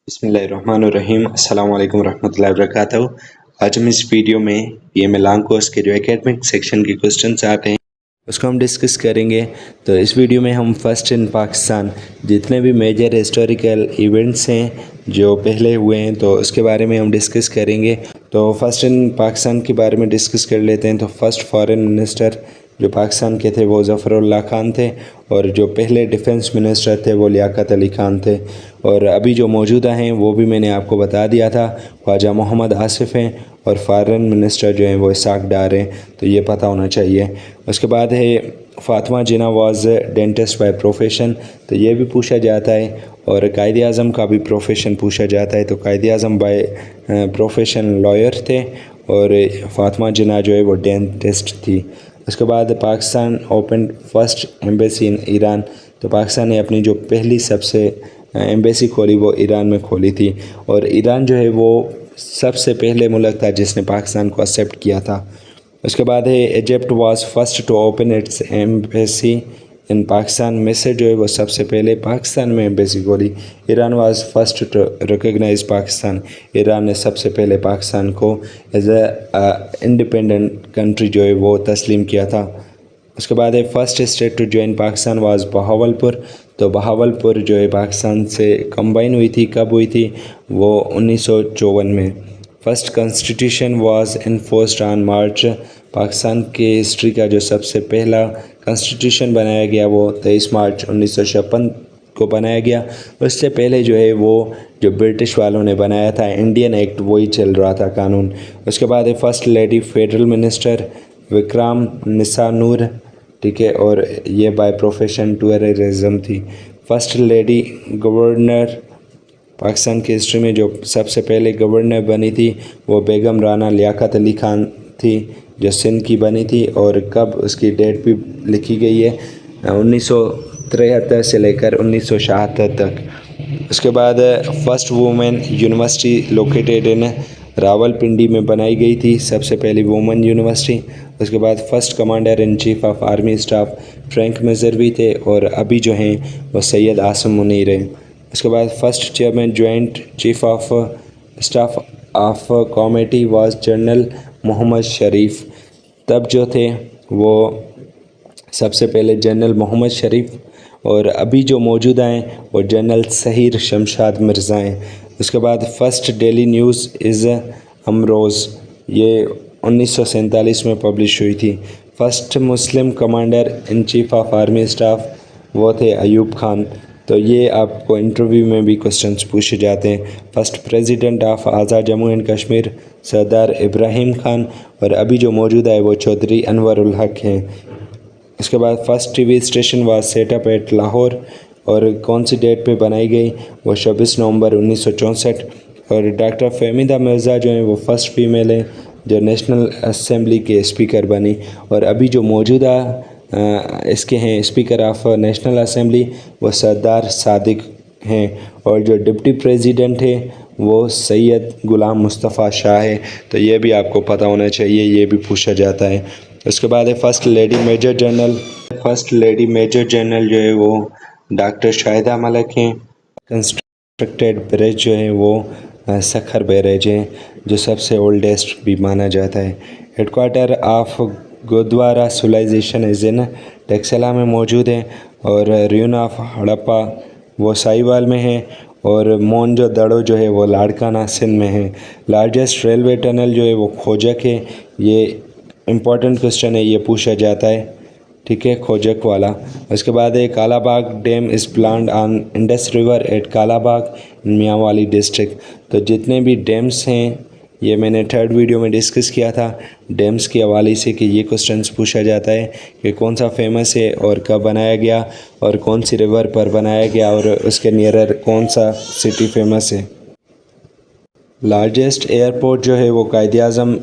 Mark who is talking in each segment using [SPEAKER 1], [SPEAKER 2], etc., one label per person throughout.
[SPEAKER 1] बिस्मिल्लाहिर्रहमानिर्रहीम अस्सलाम वालेकुम रहमतुल्लाहि वबरकातुहू। आज हम इस वीडियो में पीएमएल कोर्स के जो एकेडमिक सेक्शन के क्वेश्चंस आते हैं उसको हम डिस्कस करेंगे। तो इस वीडियो में हम फर्स्ट इन पाकिस्तान जितने भी मेजर हिस्टोरिकल इवेंट्स हैं जो पहले हुए हैं तो उसके बारे में हम डिस्कस करेंगे। तो फर्स्ट इन पाकिस्तान के बारे में डिस्कस कर लेते हैं। तो फर्स्ट फॉरेन मिनिस्टर जो पाकिस्तान के थे वो ज़फ़रुल्लाह खान थे और जो पहले डिफेंस मिनिस्टर थे वो लियाकत अली खान थे। और अभी जो मौजूदा हैं वो भी मैंने आपको बता दिया था, ख्वाजा मोहम्मद आसिफ़ हैं और फॉरेन मिनिस्टर जो हैं वो इसाक डार हैं, तो ये पता होना चाहिए। उसके बाद है फ़ातिमा जिन्ना वाज डेंटिस्ट बाय प्रोफेशन, तो ये भी पूछा जाता है। और कायद आज़म का भी प्रोफेशन पूछा जाता है, तो कायद आज़म बाय प्रोफेशन लॉयर थे और फ़ातिमा जिन्ना जो है वो डेंटिस्ट थी। उसके बाद Pakistan open first embassy in Iran, तो पाकिस्तान ने अपनी जो पहली सबसे एम्बेसी खोली वो ईरान में खोली थी और ईरान जो है वो सबसे पहले मुल्क था जिसने पाकिस्तान को एक्सेप्ट किया था। उसके बाद है Egypt was first to open its embassy in Pakistan, मिस्र जो है वो सबसे पहले पाकिस्तान में एम्बेसी खोली। Iran was first to recognize Pakistan, Iran ने सबसे पहले पाकिस्तान को एज ए इंडिपेंडेंट कंट्री जो है वो तस्लीम किया था। उसके बाद है first state to join Pakistan was Bahawalpur, तो बहावलपुर जो है पाकिस्तान से कंबाइन हुई थी, कब हुई थी वो 1954 में। First constitution was enforced on March, Pakistan के हिस्ट्री का जो सबसे पहला कॉन्स्टिट्यूशन बनाया गया वो 23 मार्च 1956 को बनाया गया। उससे पहले जो है वो जो ब्रिटिश वालों ने बनाया था इंडियन एक्ट वही चल रहा था कानून। उसके बाद है first lady federal minister Viqar Nisa Noon, ठीक है, और ये बाय प्रोफेशन टूरिज्म थी। फर्स्ट लेडी गवर्नर, पाकिस्तान की हिस्ट्री में जो सबसे पहले गवर्नर बनी थी वो बेगम राना लियाकत अली खान थी जो सिंध की बनी थी, और कब उसकी डेट भी लिखी गई है 1973 से लेकर 1976 तक। उसके बाद first women university located in Rawalpindi में बनाई गई थी, सबसे पहली वुमेन यूनिवर्सिटी। उसके बाद first commander in chief of army staff Frank Messervy थे और अभी जो हैं वो सैयद आसम मुनीर हैं। उसके बाद first chairman joint chief of staff of committee was general Mohammad Sharif, तब जो थे वो सबसे पहले जनरल मोहम्मद शरीफ और अभी जो मौजूदा हैं वो जनरल सहीर शमशाद मिर्ज़ा हैं। उसके बाद फर्स्ट डेली न्यूज़ इज़ अमरोज़, ये 1947 में पब्लिश हुई थी। First Muslim commander in chief of army staff वो थे अयूब खान, तो ये आपको इंटरव्यू में भी क्वेश्चंस पूछे जाते हैं। First president of Azad Jammu and Kashmir Sardar Ibrahim Khan और अभी जो मौजूदा है वो चौधरी अनवर उल हक हैं। इसके बाद first TV station was set up at Lahore और कौन सी डेट पे बनाई गई वो 26 नवंबर 1964। और डॉक्टर फ़हमीदा मिर्ज़ा जो हैं वो फर्स्ट फीमेल हैं जो नेशनल असेंबली के स्पीकर बनी, और अभी जो मौजूदा इसके हैं स्पीकर ऑफ नेशनल असेंबली वो सरदार सादिक हैं, और जो डिप्टी प्रेसिडेंट है वो सैयद गुलाम मुस्तफ़ा शाह है, तो ये भी आपको पता होना चाहिए, ये भी पूछा जाता है। उसके बाद है first lady major general, first lady major general जो है वो डॉक्टर शाहिदा मलिक हैं। कंस्ट्रक्टेड ब्रिज जो है वो सखर बैरेज है जो सबसे ओल्डेस्ट भी माना जाता है। Headquarter of gurdwara civilization is in Taxila में मौजूद है, और र्यून ऑफ हड़प्पा वो साहिवाल में है, और मोहनजोदड़ो जो है वो लाड़काना सिंध में है। लार्जेस्ट रेलवे टनल जो है वो खोजक है, ये इम्पॉर्टेंट क्वेश्चन है, ये पूछा जाता है, ठीक है, खोजक वाला। उसके बाद एक Kalabagh dam is planned on Indus river eight Kalabagh in Mianwali district, तो जितने भी डैम्स हैं ये मैंने थर्ड वीडियो में डिस्कस किया था डैम्स के हवाले से कि ये क्वेश्चंस पूछा जाता है कि कौन सा फेमस है और कब बनाया गया और कौन सी रिवर पर बनाया गया और उसके नियर कौन सा सिटी फेमस है। लार्जेस्ट एयरपोर्ट जो है वो कायद आज़म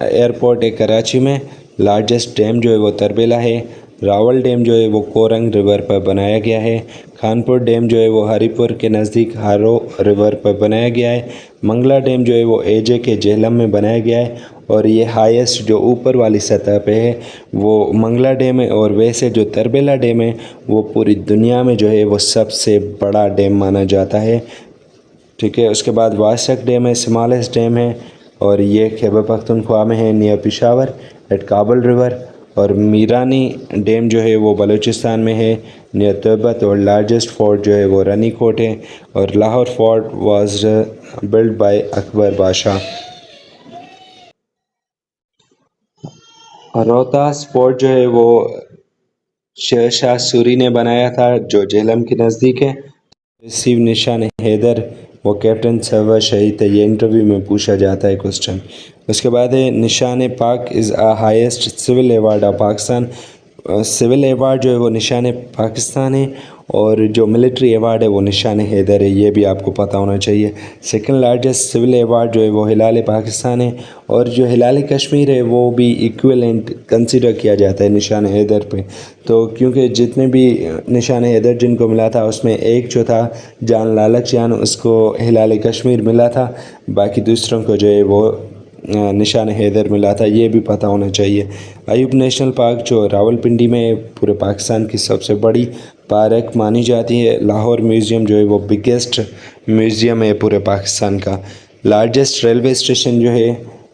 [SPEAKER 1] एयरपोर्ट है कराची में। लार्जेस्ट डैम जो है वो तरबेला है। रावल डैम जो है वो कोरंग रिवर पर बनाया गया है। खानपुर डैम जो है वो हरीपुर के नज़दीक हारो रिवर पर बनाया गया है। मंगला डैम जो है वो एजे के जेहलम में बनाया गया है, और ये हाईएस्ट जो ऊपर वाली सतह पे है वो मंगला डैम है, और वैसे जो तरबेला डैम है वो पूरी दुनिया में जो है वो सबसे बड़ा डैम माना जाता है। ठीक है। उसके बाद वाशक डैम है, स्मॉलेस्ट डैम है, और ये खैबर पख्तूनख्वा में है near Peshawar at Kabul river. और मीरानी डैम जो है वो बलूचिस्तान में है नियर तैबत। और लार्जेस्ट फोर्ट जो है वो रानी कोट है। और Lahore fort was build by Akbar बादशाह। रोहतास फोर्ट जो है वो शेरशाह सूरी ने बनाया था, जो झेलम के नज़दीक है। रिसीव निशान हैदर, वो कैप्टन सर्वर शहीद है। ये इंटरव्यू में पूछा जाता है क्वेश्चन। उसके बाद है Nishan Pak is a highest civil award of Pakistan. Civil award जो है वो निशान पाकिस्तान है, और जो मिलिट्री अवार्ड है वो निशान हैदर है। ये भी आपको पता होना चाहिए। सेकंड लार्जेस्ट सिविल अवार्ड जो है वो हिलाल पाकिस्तान है, और जो हिलाल कश्मीर है वो भी इक्विवेलेंट कंसिडर किया जाता है निशान हैदर पे। तो क्योंकि जितने भी निशान हैदर जिनको मिला था उसमें एक जो था जान लालच जान, उसको हिलाल कश्मीर मिला था। बाकी दूसरों को जो है वो निशान हैदर मिला था। ये भी पता होना चाहिए। अयूब नेशनल पार्क जो रावलपिंडी में पूरे पाकिस्तान की सबसे बड़ी पार्क मानी जाती है। लाहौर म्यूज़ियम जो है वो बिगेस्ट म्यूज़ियम है पूरे पाकिस्तान का। लार्जेस्ट रेलवे स्टेशन जो है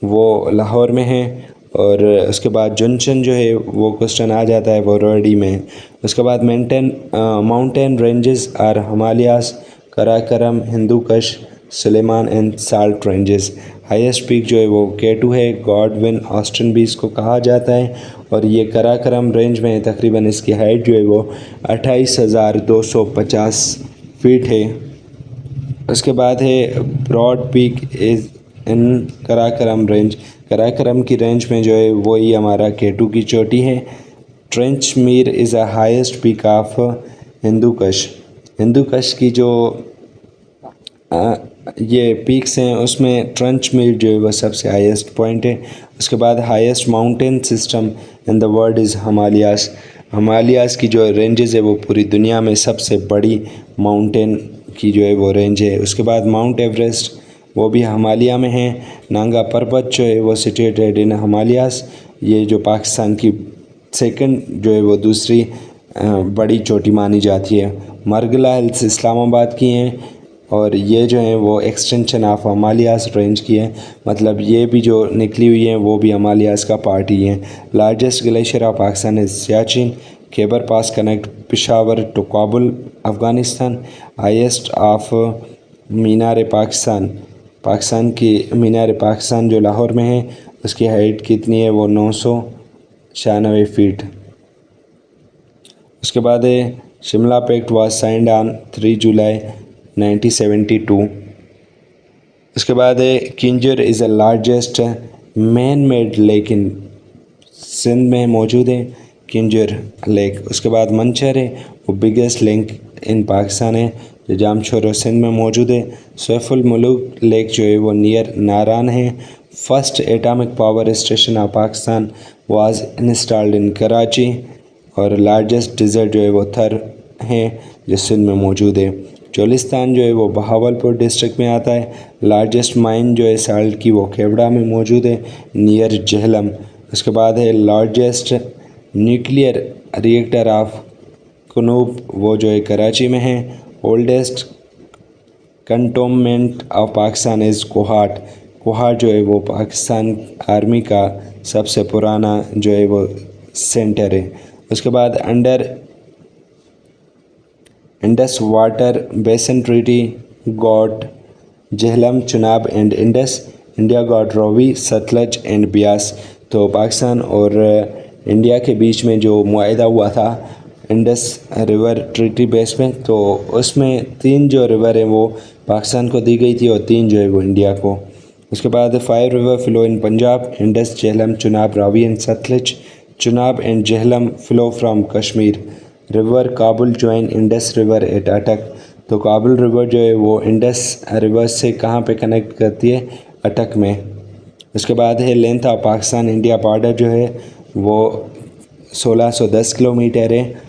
[SPEAKER 1] वो लाहौर में है। और उसके बाद जंक्शन जो है वो क्वेश्चन आ जाता है वो रेडी में है। उसके बाद mountain ranges are Himalayas, Karakoram, Hindu Kush, Sulaiman and salt ranges. Highest peak जो है वो K2 है, गॉडविन ऑस्टिन भी इसको कहा जाता है। और ये कराकरम रेंज में है। तकरीबन इसकी हाइट जो है वो 28,250 फीट है। उसके बाद है broad peak is in Karakoram range. Karakoram की रेंज में जो है वही हमारा K2 की चोटी है। Trench Mir is a highest peak of Hindu कश। हिंदू कश की जो ये पीक्स हैं उसमें ट्रेंच मीर जो है वह सबसे हाईएस्ट पॉइंट है। उसके बाद highest mountain system in the world is Himalayas. Himalayas की जो रेंजेस है वो पूरी दुनिया में सबसे बड़ी माउंटेन की जो है वो रेंज है। उसके बाद माउंट एवरेस्ट वो भी हिमालय में है। नांगा पर्वत जो है वो सिचुएटेड इन हिमालयास। ये जो पाकिस्तान की सेकंड जो है वो दूसरी बड़ी चोटी मानी जाती है। मरगला हिल्स इस्लामाबाद की हैं, और ये जो है वो एक्सटेंशन ऑफ हिमालयास रेंज की है। मतलब ये भी जो निकली हुई हैं वो भी हिमालयास का पार्ट ही है। Largest glacier of Pakistan is Siachen. Khyber pass connect Peshawar to Kabul Afghanistan. Highest of Minar Pakistan, Pakistan की मीनार पाकिस्तान जो लाहौर में है उसकी हाइट कितनी है वो 996 फीट। उसके बाद है Shimla pact was signed on 3 July 1972। उसके बाद है Keenjhar is the largest man made lake in Sindh में मौजूद है, किंजर लेक। उसके बाद मंचर है वो बिगेस्ट लेक इन पाकिस्तान है, जो जामशोर सिंध में मौजूद है। सैफुल मुलूक लेक जो है वो नियर नारान है। First atomic power station of Pakistan was installed in Karachi. और लार्जेस्ट डिज़र्ट जो है वो थर है जो सिंध में मौजूद है। चोलिस्तान जो है वो बहावलपुर डिस्ट्रिक्ट में आता है। लार्जेस्ट माइन जो है साल्ट की वो खेवड़ा में मौजूद है नियर झेलम। उसके बाद है लार्जेस्ट न्यूक्लियर रिएक्टर ऑफ कनूब, वो जो है कराची में है। Oldest cantonment of Pakistan is Kohat. Kohat जो है वो पाकिस्तान आर्मी का सबसे पुराना जो है वो सेंटर है। उसके बाद under Indus water basin treaty got Jhelum, Chenab and Indus. India got Ravi, Sutlej and Beas. तो पाकिस्तान और इंडिया के बीच में जो मुआहदा हुआ था इंडस रिवर ट्रीटी बेस में, तो उसमें 3 जो रिवर हैं वो पाकिस्तान को दी गई थी और 3 जो है वो इंडिया को। उसके बाद 5 river flow in Punjab, Indus, Jhelum, Chenab, Ravi and Sutlej. Chenab and Jhelum flow from Kashmir. River Kabul join Indus river at Attock. तो काबुल रिवर जो है वो इंडस रिवर से कहाँ पे कनेक्ट करती है, अटक में। उसके बाद है length of Pakistan India border जो है वो 1610 किलोमीटर है।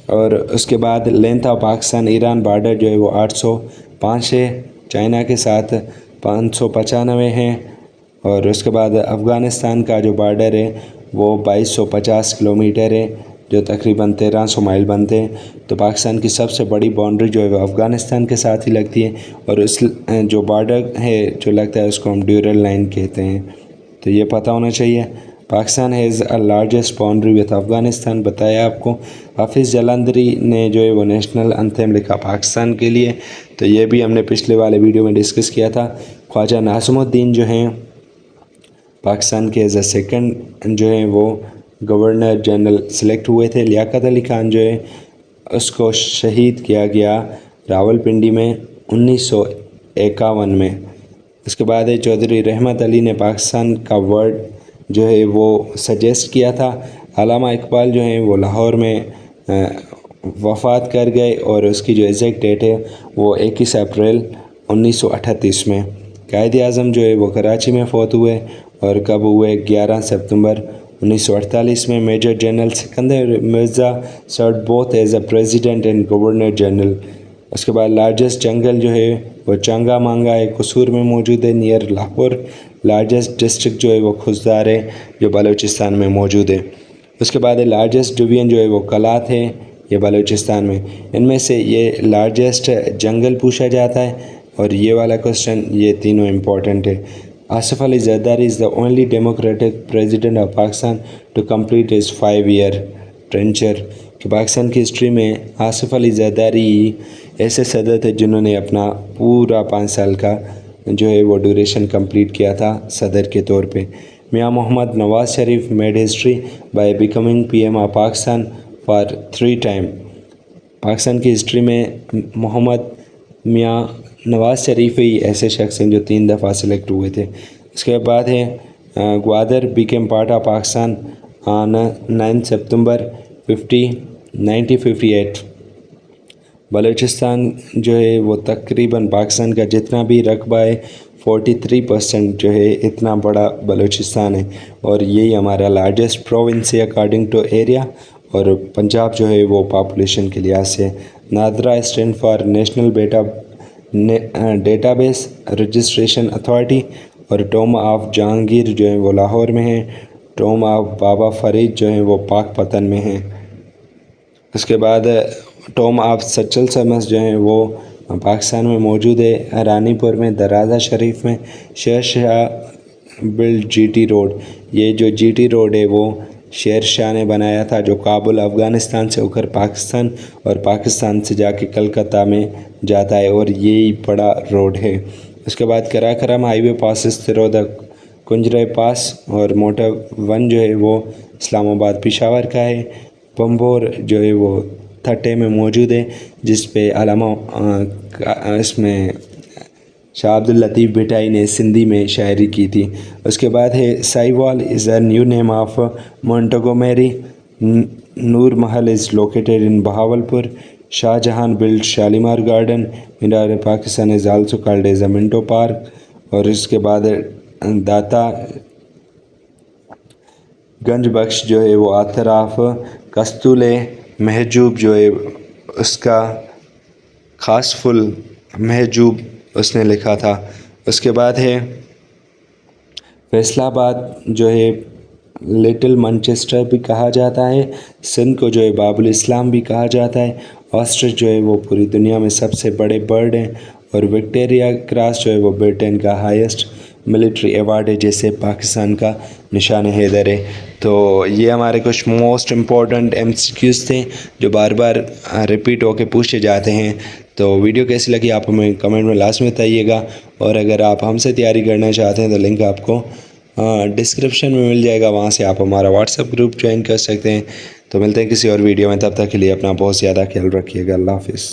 [SPEAKER 1] और उसके बाद length of Pakistan Iran border जो है वो 805 है। चाइना के साथ 595 है। और उसके बाद अफ़गानिस्तान का जो बॉर्डर है वो 2250 किलोमीटर है। जो तकरीबन 1300 माइल बनते हैं। तो पाकिस्तान की सबसे बड़ी बाउंड्री जो है वो अफ़गानिस्तान के साथ ही लगती है, और उस जो बॉर्डर है जो लगता है उसको हम ड्यूरल लाइन कहते हैं। तो ये पता होना चाहिए। Pakistan has a largest boundary with Afghanistan, बताया आपको। हाफिज़ जलंधरी ने जो है वो नेशनल एंथम लिखा पाकिस्तान के लिए, तो ये भी हमने पिछले वाले वीडियो में डिस्कस किया था। ख्वाजा नाज़िमुद्दीन जो हैं पाकिस्तान के एज अ सेकंड जो है वो गवर्नर जनरल सेलेक्ट हुए थे। लियाकत अली खान जो है उसको शहीद किया गया रावलपिंडी में 1951 में। उसके बाद चौधरी रहमत अली ने पाकिस्तान का वर्ड जो है वो सजेस्ट किया था। अल्लामा इकबाल जो हैं वो लाहौर में वफ़ात कर गए, और उसकी जो एग्जैक्ट डेट है वो 21 अप्रैल 1938 में। कायद आज़म जो है वो कराची में फ़ौत हुए, और कब हुए 11 सितंबर 1948 में। Major general Sikandar Mirza served both as a president and governor general. उसके बाद लार्जेस्ट जंगल जो है वो चंगा मांगा है, कसूर में मौजूद है नियर लाहौर। लार्जेस्ट डिस्ट्रिक्ट जो है वो खुजदार है, जो बलूचिस्तान में मौजूद है। उसके बाद लार्जेस्ट डिवीज़न जो है वो कलात है, ये बलूचिस्तान में। इनमें से ये लार्जेस्ट जंगल पूछा जाता है, और ये वाला क्वेश्चन, ये तीनों इम्पोर्टेंट है। Asif Ali Zardari is the only democratic president of Pakistan to complete his 5-year tenure. कि पाकिस्तान की हिस्ट्री में आसिफ अली जरदारी ऐसे सदर थे जिन्होंने अपना पूरा 5 साल का जो है वो ड्यूरेशन कंप्लीट किया था सदर के तौर पे। Mian Mohammad Nawaz Sharif made history by becoming PM of Pakistan for 3 time. Pakistan की हिस्ट्री में मोहम्मद मियां नवाज़ शरीफ ही ऐसे शख्स हैं जो 3 दफ़ा सेलेक्ट हुए थे। उसके बाद है Gwadar became part of Pakistan on 9 सितंबर 1958। बलूचिस्तान जो है वो तकरीबन पाकिस्तान का जितना भी रकबा है 43% जो है, इतना बड़ा बलूचिस्तान है, और यही हमारा लार्जेस्ट प्रोविंस है अकॉर्डिंग टू एरिया। और पंजाब जो है वो पॉपुलेशन के लिहाज से। NADRA stand for national database registration authority. और टॉम ऑफ जहांगीर जो है वो लाहौर में है। टॉम ऑफ बाबा फरीद जो है वो पाकपतन में है। उसके बाद टॉम ऑफ सचल समस जो है वो पाकिस्तान में मौजूद है, रानीपुर में, दराजा शरीफ में। Sher Shah build GT road, ये जो GT रोड है वो शेर शाह ने बनाया था, जो काबुल अफ़गानिस्तान से होकर पाकिस्तान और पाकिस्तान से जाके कलकत्ता में जाता है, और यही बड़ा रोड है। उसके बाद कराकरम हाईवे पासिस तिरोदा कुंजरे पास, और मोटर 1 जो है वो इस्लामाबाद पेशावर का है। बम्बोर जो है वो थट्टे में मौजूद है, जिस पे अलामा इसमें शाह अब्दुल लतीफ़ भिटाई ने सिंधी में शायरी की थी। उसके बाद है Sahiwal is a new name of Montgomery. Noor Mahal is located in Bahawalpur. Shahjahan build Shalimar garden. Minar Pakistan is also called as a Minto park. और इसके बाद दाता गंज बख्श जो है वो आथर ऑफ कस्तूले महजूब जो है उसका ख़ास फुल महजूब उसने लिखा था। उसके बाद है फैसलाबाद जो है लिटिल मैनचेस्टर भी कहा जाता है। सिंध को जो है बाबुल इस्लाम भी कहा जाता है। ऑस्ट्रिच जो है वो पूरी दुनिया में सबसे बड़े बर्ड हैं। और विक्टोरिया क्रॉस जो है वो ब्रिटेन का हाईएस्ट मिलिट्री अवार्ड है, जैसे पाकिस्तान का निशान हैदर है। तो ये हमारे कुछ मोस्ट इम्पॉर्टेंट MCQs थे जो बार बार रिपीट होके पूछे जाते हैं। तो वीडियो कैसी लगी आप हमें कमेंट में लास्ट में बताइएगा। और अगर आप हमसे तैयारी करना चाहते हैं तो लिंक आपको डिस्क्रिप्शन में मिल जाएगा, वहाँ से आप हमारा व्हाट्सएप ग्रुप ज्वाइन कर सकते हैं। तो मिलते हैं किसी और वीडियो में, तब तक के लिए अपना बहुत ज़्यादा ख्याल रखिएगा। अल्लाह हाफिज़।